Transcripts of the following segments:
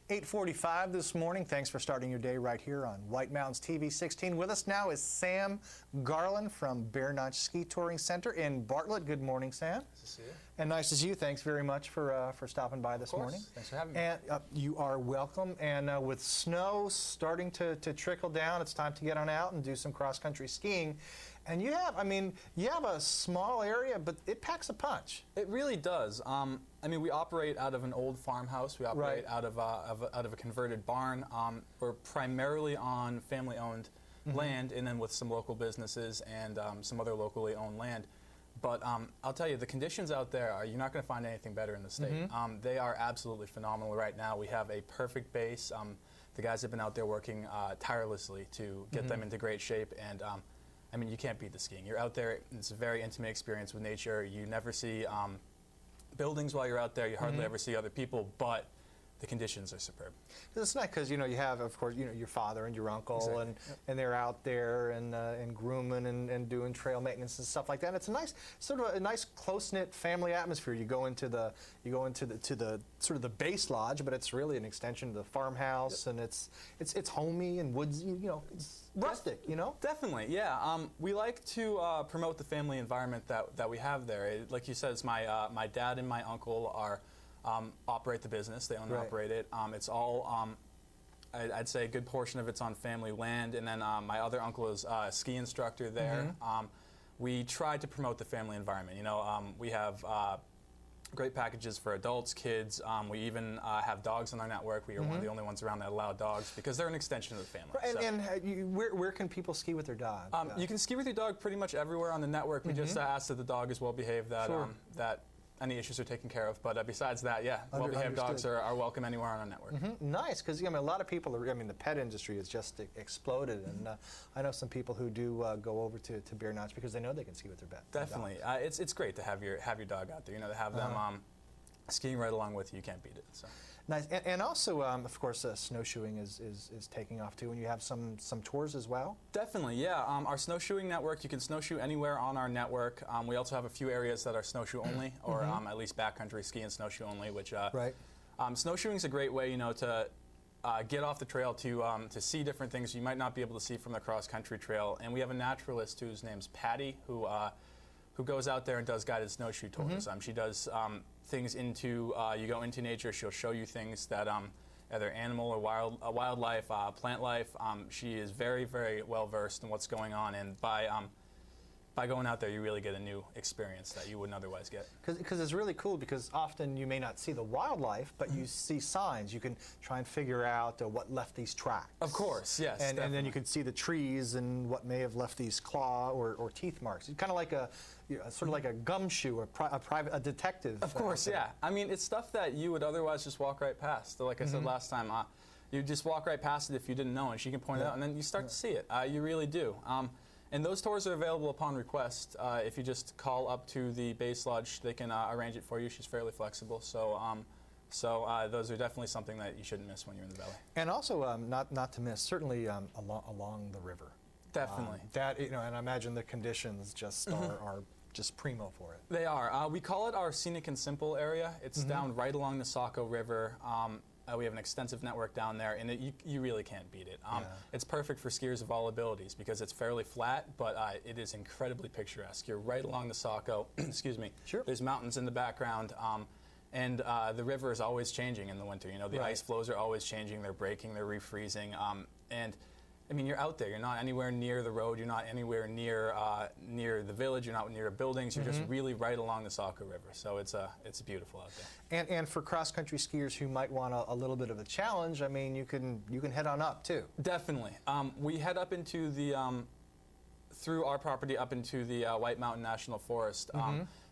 8:45 this morning. Thanks for starting your day right here on White Mountains TV 16. With us now is Sam Garland from Bear Notch Ski Touring Center in Bartlett. Good morning, Sam. Nice to see you. And nice to see you. Thanks very much for stopping by this morning. Thanks for having me. And you are welcome. And with snow starting to trickle down, it's time to get on out and do some cross-country skiing. And you have a small area, but it packs a punch. It really does. We operate out of an old farmhouse. We operate out of a converted barn. We're primarily on family-owned land, and then with some local businesses and some other locally owned land. But I'll tell you, the conditions out there you're not going to find anything better in the state. They are absolutely phenomenal right now. We have a perfect base. The guys have been out there working tirelessly to get them into great shape, and you can't beat the skiing. You're out there, it's a very intimate experience with nature. You never see buildings while you're out there. You hardly ever see other people, but the conditions are superb. It's nice because you have, of course, your father and your uncle, and they're out there and grooming and doing trail maintenance and stuff like that. And it's a nice sort of a nice close-knit family atmosphere. You go into the sort of the base lodge, but it's really an extension of the farmhouse, and it's homey and woods. It's rustic. Definitely, yeah. We like to promote the family environment that we have there. Like you said, it's my dad and my uncle are. Operate the business. They own and operate it. It's all, I'd say a good portion of it's on family land, and then my other uncle is a ski instructor there. We try to promote the family environment. We have great packages for adults, kids. We even have dogs on our network. We are one of the only ones around that allow dogs because they're an extension of the family. And where can people ski with their dog? You can ski with your dog pretty much everywhere on the network. We just ask that the dog is well behaved, that any issues are taken care of, but besides that, well-behaved dogs are welcome anywhere on our network. Nice, because a lot of people the pet industry has just exploded, and I know some people who do go over to Bear Notch because they know they can ski with their pet. Definitely, it's great to have your dog out there. To have them skiing right along with you, you can't beat it. So. Nice, and also, of course, snowshoeing is taking off too, and you have some tours as well? Definitely, yeah. Our snowshoeing network, you can snowshoe anywhere on our network. We also have a few areas that are snowshoe only, or at least backcountry ski and snowshoe only, which snowshoeing is a great way, to get off the trail to see different things you might not be able to see from the cross-country trail. And we have a naturalist whose name's Patty, who goes out there and does guided snowshoe tours. She does things you go into nature, she'll show you things that either animal or wildlife, plant life. She is very, very well versed in what's going on, and by going out there, you really get a new experience that you wouldn't otherwise get. Because it's really cool, because often you may not see the wildlife, but you see signs. You can try and figure out what left these tracks. Of course, yes. And then you can see the trees and what may have left these claw or teeth marks. It's kind of like sort of like a gumshoe, a detective. Of course, yeah. It's stuff that you would otherwise just walk right past. Like I said last time, you just walk right past it if you didn't know, and she can point it out, and then you start to see it. You really do. And those tours are available upon request. If you just call up to the base lodge, they can arrange it for you. She's fairly flexible. So those are definitely something that you shouldn't miss when you're in the valley. And also, not to miss, certainly along the river. Definitely. And I imagine the conditions just are just primo for it. They are. We call it our scenic and simple area. It's down right along the Saco River. We have an extensive network down there, and you really can't beat it. It's perfect for skiers of all abilities because it's fairly flat, but it is incredibly picturesque. You're right along the Saco. Excuse me. Sure. There's mountains in the background, and the river is always changing in the winter. The ice flows are always changing. They're breaking. They're refreezing. You're out there. You're not anywhere near the road. You're not anywhere near the village. You're not near buildings. You're just really right along the Saco River. So it's beautiful out there. And for cross-country skiers who might want a little bit of a challenge, you can head on up too. Definitely. We head up into through our property up into the White Mountain National Forest.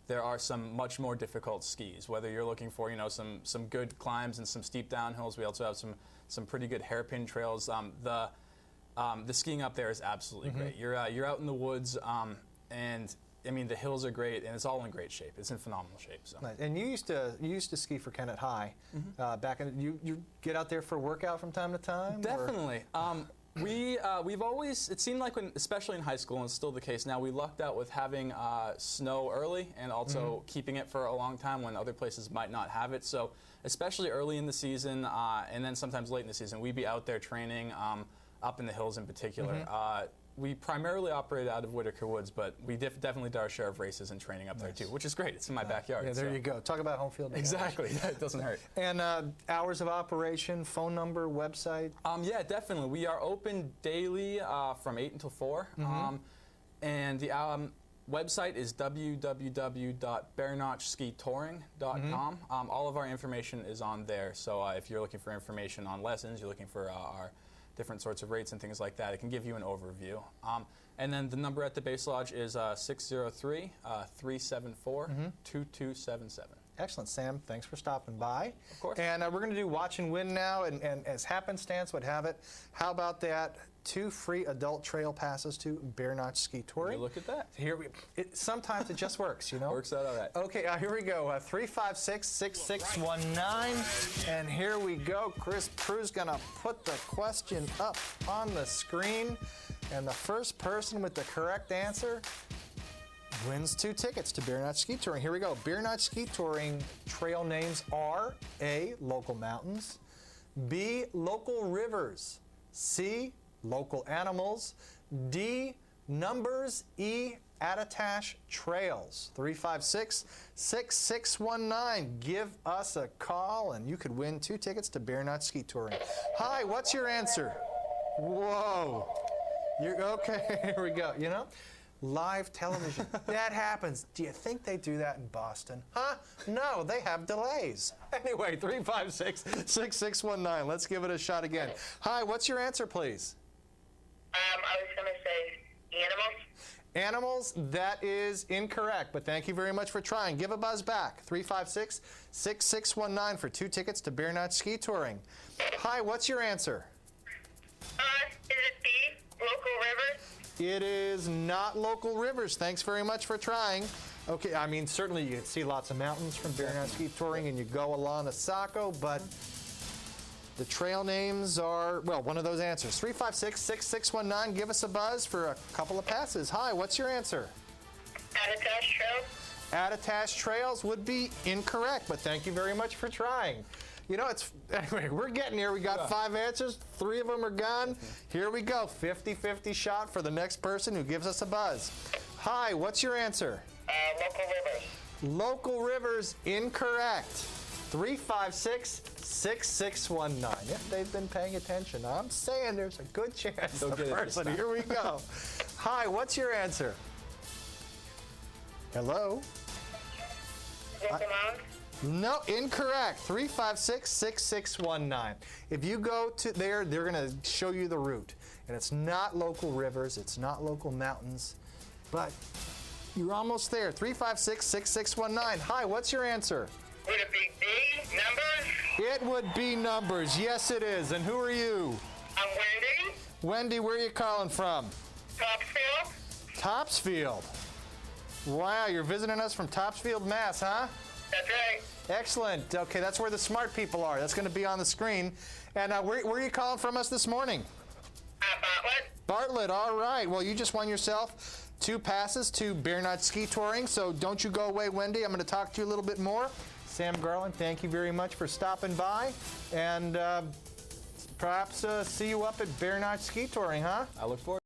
There are some much more difficult skis. Whether you're looking for some good climbs and some steep downhills, we also have some pretty good hairpin trails. The skiing up there is absolutely great. You're out in the woods, and the hills are great, and it's all in great shape. It's in phenomenal shape. So. Nice. And you used to ski for Kennett High back in. You get out there for a workout from time to time? Definitely. We've always, it seemed like especially in high school, and it's still the case now, we lucked out with having snow early and also keeping it for a long time when other places might not have it. So especially early in the season and then sometimes late in the season. We'd be out there training up in the hills in particular. We primarily operate out of Whitaker Woods, but we definitely do our share of races and training up there too, which is great. It's in my backyard. Yeah, there you go. Talk about home field advantage. Exactly. It doesn't hurt. And hours of operation, phone number, website? Yeah, definitely. We are open daily from 8 until 4. And the website is www.bearnotchskitouring.com. All of our information is on there. So if you're looking for information on lessons, you're looking for our different sorts of rates and things like that, it can give you an overview. And then the number at the Base Lodge is 603-374-2277. Excellent, Sam. Thanks for stopping by. Of course. And we're going to do Watch and Win now, and as happenstance would have it, how about that? 2 free adult trail passes to Bear Notch Ski Touring. Look at that. Sometimes it just works, you know? Works out all right. Okay, here we go. 356-6619. And here we go. Chris Prue's going to put the question up on the screen. And the first person with the correct answer wins 2 tickets to Bear Notch Ski Touring. Here we go. Bear Notch Ski Touring trail names are A, local mountains, B, local rivers, C, local animals, D, numbers, E, Attitash trails. 356-6619. Give us a call and you could win 2 tickets to Bear Notch Ski Touring. Hi, what's your answer? Whoa. You're okay. Here we go. You know, live television. That happens. Do you think they do that in Boston? Huh? No, they have delays. Anyway, 356-6619. Let's give it a shot again. Hi, what's your answer, please? I was going to say animals. Animals, that is incorrect, but thank you very much for trying. Give a buzz back. 356-6619 for 2 tickets to Bear Notch Ski Touring. Hi, what's your answer? Is it B, local rivers? It is not local rivers. Thanks very much for trying. Okay, I mean, certainly you can see lots of mountains from Bear Notch Ski Touring and you go along the Saco, but the trail names are, well, one of those answers. 356-6619. Give us a buzz for a couple of passes. Hi, what's your answer? Attitash Trails. Attitash Trails would be incorrect, but thank you very much for trying. You know, anyway, we're getting here. We got 5 answers. 3 of them are gone. Here we go. 50-50 shot for the next person who gives us a buzz. Hi, what's your answer? Local rivers. Local rivers, incorrect. 356-6619. If they've been paying attention, I'm saying there's a good chance the person. Here we go. Hi, what's your answer? Hello? Local mountains. No, incorrect. 356-6619. If you go to there, they're going to show you the route. And it's not local rivers, it's not local mountains, but you're almost there. 356-6619. Hi, what's your answer? Would it be D, numbers? It would be numbers. Yes, it is. And who are you? I'm Wendy. Wendy, where are you calling from? Topsfield. Topsfield. Wow, you're visiting us from Topsfield, Mass., huh? That's right. Excellent. Okay, that's where the smart people are. That's going to be on the screen. And where are you calling from us this morning? Bartlett. Bartlett, all right. Well, you just won yourself 2 passes to Bear Notch Ski Touring, so don't you go away, Wendy. I'm going to talk to you a little bit more. Sam Garland, thank you very much for stopping by, and perhaps see you up at Bear Notch Ski Touring, huh? I look forward.